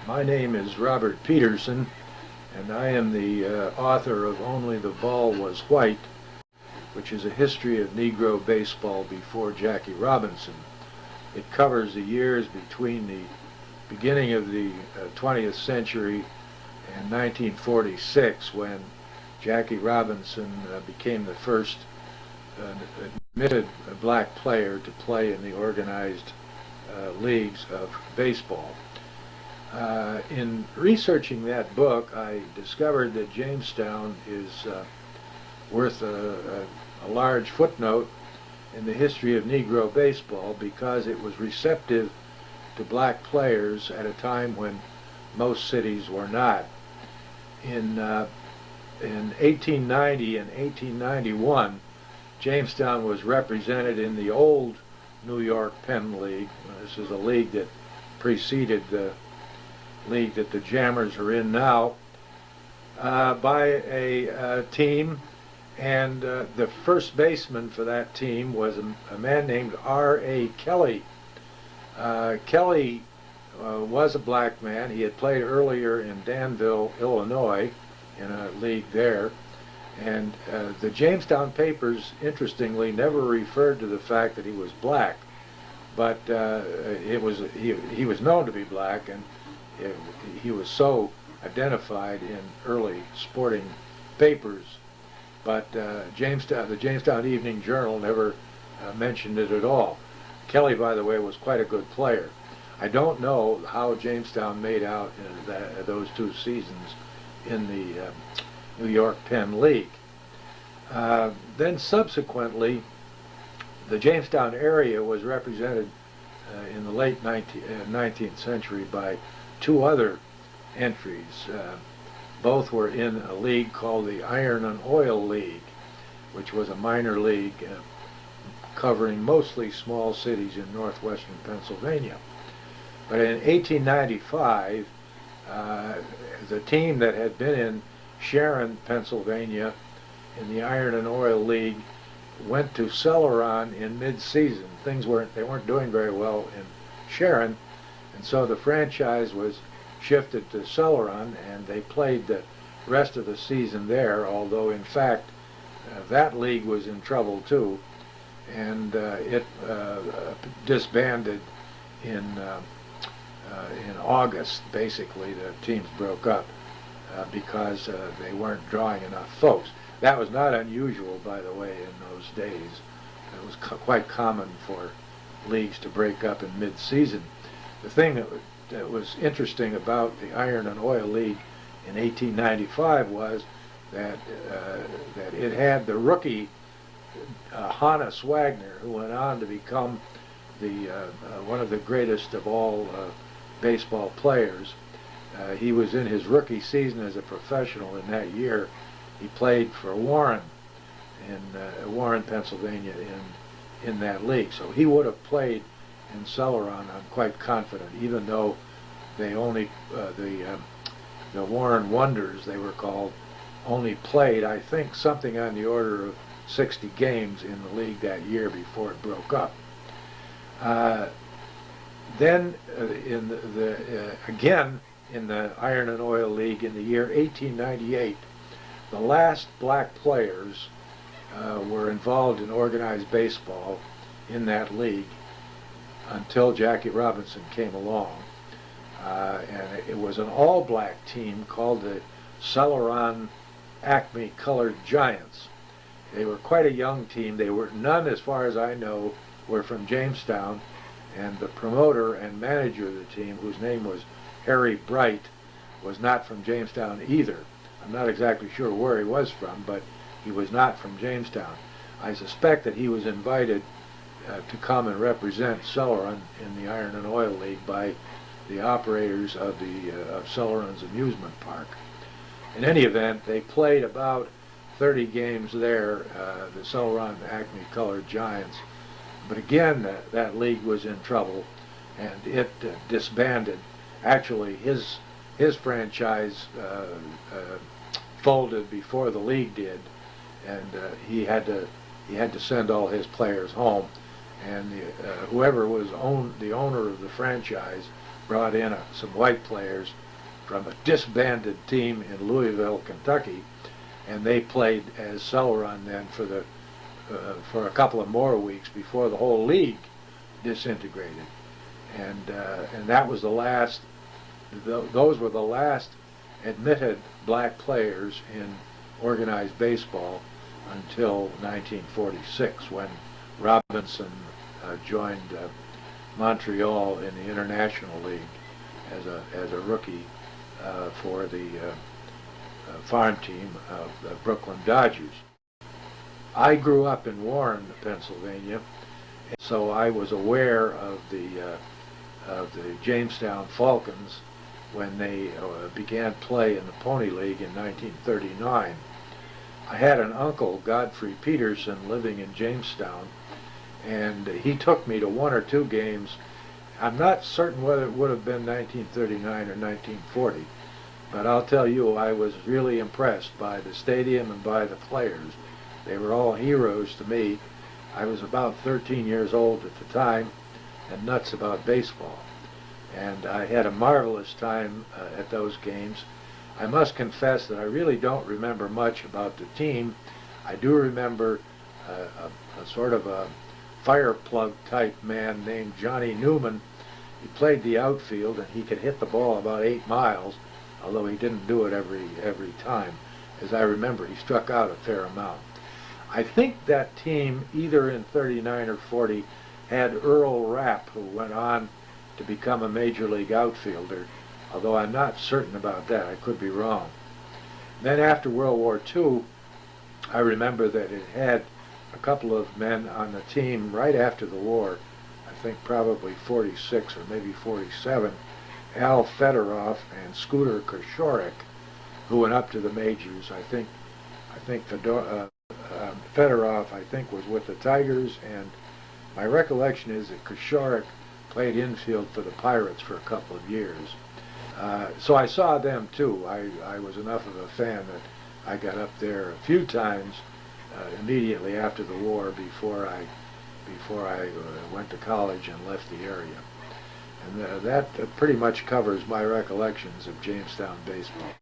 My name is Robert Peterson, and I am the author of Only the Ball Was White, which is a history of Negro baseball before Jackie Robinson. It covers the years between the beginning of the 20th century and 1946, when Jackie Robinson became the first admitted black player to play in the organized leagues of baseball. In researching that book, I discovered that Jamestown is worth a large footnote in the history of Negro baseball because it was receptive to black players at a time when most cities were not. In 1890 and 1891, Jamestown was represented in the old New York Penn League. This is a league that preceded the league that the Jammers are in now, by a team, and the first baseman for that team was a man named R.A. Kelly. Kelly was a black man. He had played earlier in Danville, Illinois, in a league there, and the Jamestown papers, interestingly, never referred to the fact that he was black, but he was known to be black, and he was so identified in early sporting papers, but the Jamestown Evening Journal never mentioned it at all. Kelly, by the way, was quite a good player. I don't know how Jamestown made out in those two seasons in the New York Penn League. Then subsequently, the Jamestown area was represented in the late 19th century by two other entries. Both were in a league called the Iron and Oil League, which was a minor league covering mostly small cities in northwestern Pennsylvania. But in 1895, the team that had been in Sharon, Pennsylvania, in the Iron and Oil League, went to Celeron in mid-season. They weren't doing very well in Sharon, and so the franchise was shifted to Celeron, and they played the rest of the season there, although in fact that league was in trouble too, and it disbanded in August. Basically, the teams broke up because they weren't drawing enough folks. That was not unusual, by the way, in those days. It was quite common for leagues to break up in mid-season. The thing that was interesting about the Iron and Oil League in 1895 was that it had the rookie Hannes Wagner, who went on to become one of the greatest of all baseball players. He was in his rookie season as a professional in that year. He played for Warren in Warren, Pennsylvania, in that league. So he would have played in Celeron, I'm quite confident, even though they only the Warren Wonders, they were called, only played, I think, something on the order of 60 games in the league that year before it broke up. Then again in the Iron and Oil League in the year 1898, the last black players were involved in organized baseball in that league until Jackie Robinson came along. And it was an all-black team called the Celeron Acme Colored Giants. They were quite a young team. They were none, as far as I know, were from Jamestown, and the promoter and manager of the team, whose name was Harry Bright, was not from Jamestown either. I'm not exactly sure where he was from, but he was not from Jamestown. I suspect that he was invited to come and represent Celeron in the Iron and Oil League by the operators of Celeron's amusement park. In any event, they played about 30 games there, the Celeron Acme Colored Giants. But again, that league was in trouble, and it disbanded. Actually, his franchise folded before the league did, and he had to send all his players home. And whoever was the owner of the franchise brought in some white players from a disbanded team in Louisville, Kentucky, and they played as cell run then for a couple of more weeks before the whole league disintegrated, and that was the last. Those were the last admitted black players in organized baseball until 1946, when Robinson joined Montreal in the International League as a rookie for the farm team of the Brooklyn Dodgers. I grew up in Warren, Pennsylvania, so I was aware of the Jamestown Falcons when they began play in the Pony League in 1939. I had an uncle, Godfrey Peterson, living in Jamestown, and he took me to one or two games. I'm not certain whether it would have been 1939 or 1940, but I'll tell you, I was really impressed by the stadium and by the players. They were all heroes to me. I was about 13 years old at the time and nuts about baseball. And I had a marvelous time at those games. I must confess that I really don't remember much about the team. I do remember a sort of a fire plug type man named Johnny Newman. He played the outfield and he could hit the ball about 8 miles, although he didn't do it every time. As I remember, he struck out a fair amount. I think that team, either in 39 or 40, had Earl Rapp, who went on to become a major league outfielder, although I'm not certain about that. I could be wrong. Then after World War II, I remember that it had a couple of men on the team right after the war, I think probably 46 or maybe 47, Al Fedorov and Scooter Koshorek, who went up to the majors. I think Fedorov, I think, was with the Tigers, and my recollection is that Koshorek played infield for the Pirates for a couple of years. So I saw them too. I was enough of a fan that I got up there a few times immediately after the war before I went to college and left the area. And that pretty much covers my recollections of Jamestown baseball.